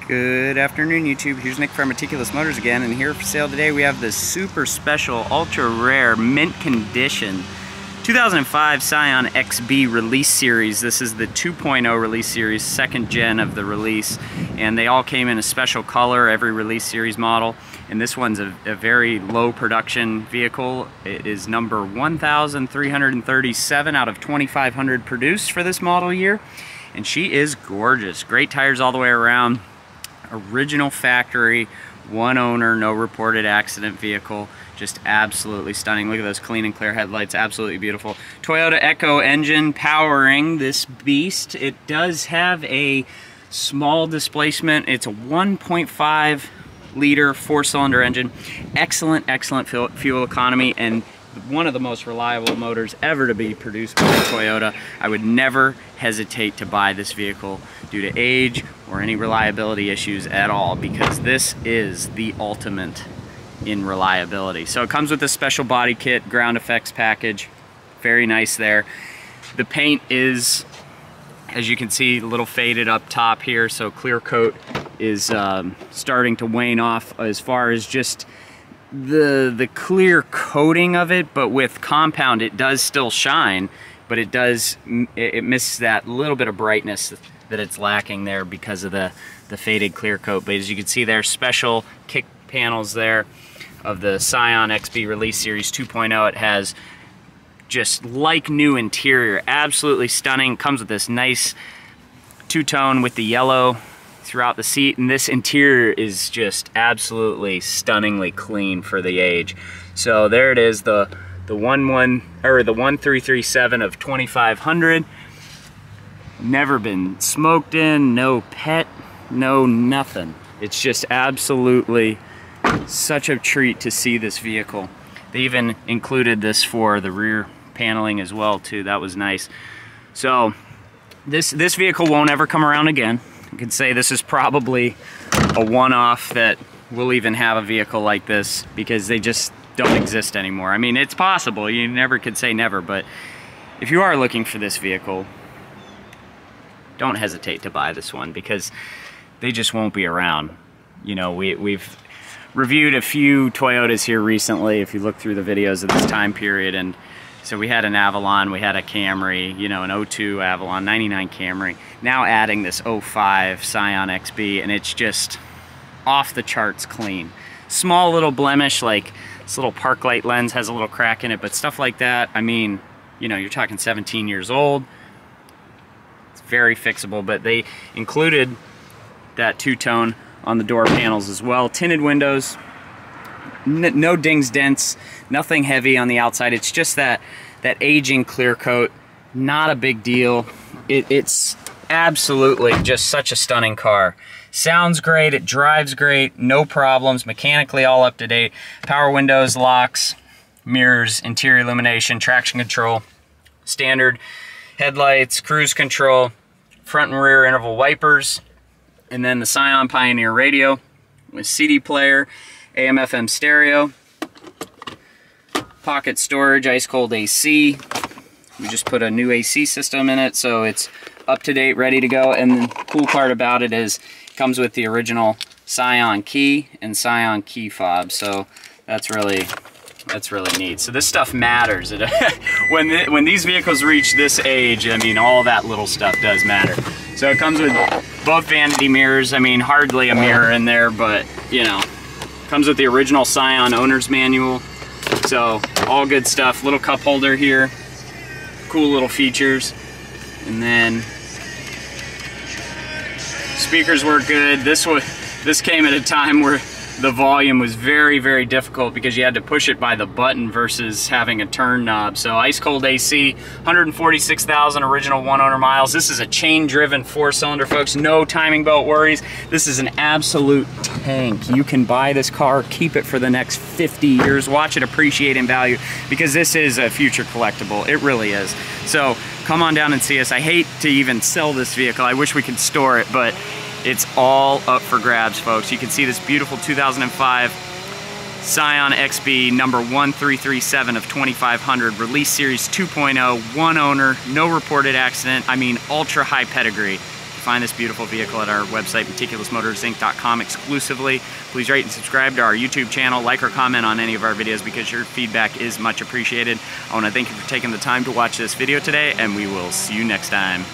Good afternoon, YouTube. Here's Nick from Meticulous Motors again, and here for sale today we have this super special, ultra rare, mint condition 2005 Scion XB release series. This is the 2.0 release series, second gen of the release, and they all came in a special color, every release series model. And this one's a very low production vehicle. It is number 1,337 out of 2,500 produced for this model year. And she is gorgeous. Great tires all the way around. Original factory, one owner, no reported accident vehicle. Just absolutely stunning. Look at those clean and clear headlights, absolutely beautiful. Toyota Echo engine powering this beast. It does have a small displacement. It's a 1.5 liter four-cylinder engine. Excellent fuel economy, and one of the most reliable motors ever to be produced by Toyota. I would never hesitate to buy this vehicle due to age or any reliability issues at all, because this is the ultimate in reliability. So it comes with a special body kit, ground effects package, very nice there. The paint is, as you can see, a little faded up top here, so clear coat is starting to wane off as far as just the clear coating of it, but with compound it does still shine, but it misses that little bit of brightness that it's lacking there because of the faded clear coat. But as you can see, there's special kick panels there of the Scion XB release series 2.0. It has just like new interior, absolutely stunning. Comes with this nice two-tone with the yellow throughout the seat, and this interior is just absolutely stunningly clean for the age. So there it is, the 1337 of 2,500. Never been smoked in, no pet, no nothing. It's just absolutely such a treat to see this vehicle. They even included this for the rear paneling as well too. That was nice. So this vehicle won't ever come around again. You could say this is probably a one-off that we'll even have a vehicle like this, because they just don't exist anymore. I mean, it's possible, you never could say never, but if you are looking for this vehicle, don't hesitate to buy this one, because they just won't be around. You know, we've reviewed a few Toyotas here recently, if you look through the videos of this time period, and so we had an Avalon, we had a Camry, you know, an 02 Avalon, 99 Camry. Now adding this 05 Scion XB, and it's just off the charts clean. Small little blemish, like this little park light lens has a little crack in it, but stuff like that, I mean, you know, you're talking 17 years old. It's very fixable, but they included that two-tone on the door panels as well. Tinted windows. No dings, dents, nothing heavy on the outside. It's just that aging clear coat. Not a big deal. It's absolutely just such a stunning car. Sounds great, it drives great, no problems, mechanically all up to date. Power windows, locks, mirrors, interior illumination, traction control, standard headlights, cruise control, front and rear interval wipers, and then the Scion Pioneer radio with CD player, AM/FM stereo, pocket storage, ice cold AC. We just put a new AC system in it, so it's up to date, ready to go. And the cool part about it is it comes with the original Scion key and Scion key fob, so that's really neat. So this stuff matters. When these vehicles reach this age, I mean, all that little stuff does matter. So it comes with both vanity mirrors. I mean, hardly a mirror in there, but you know. Comes with the original Scion owner's manual, so all good stuff. Little cup holder here, cool little features, and then speakers work good. This came at a time where the volume was very, very difficult because you had to push it by the button versus having a turn knob. So ice cold AC, 146,000 original one owner miles. This is a chain driven four-cylinder, folks. No timing belt worries. This is an absolute tank. You can buy this car, keep it for the next 50 years, watch it appreciate in value, because this is a future collectible. It really is. So come on down and see us. I hate to even sell this vehicle. I wish we could store it, but it's all up for grabs, folks. You can see this beautiful 2005 Scion XB, number 1337 of 2,500, release series 2.0, one owner, no reported accident. I mean, ultra high pedigree. If find this beautiful vehicle at our website, meticulousmotorsinc.com, exclusively. Please rate and subscribe to our YouTube channel, like or comment on any of our videos, because your feedback is much appreciated. I want to thank you for taking the time to watch this video today, and we will see you next time.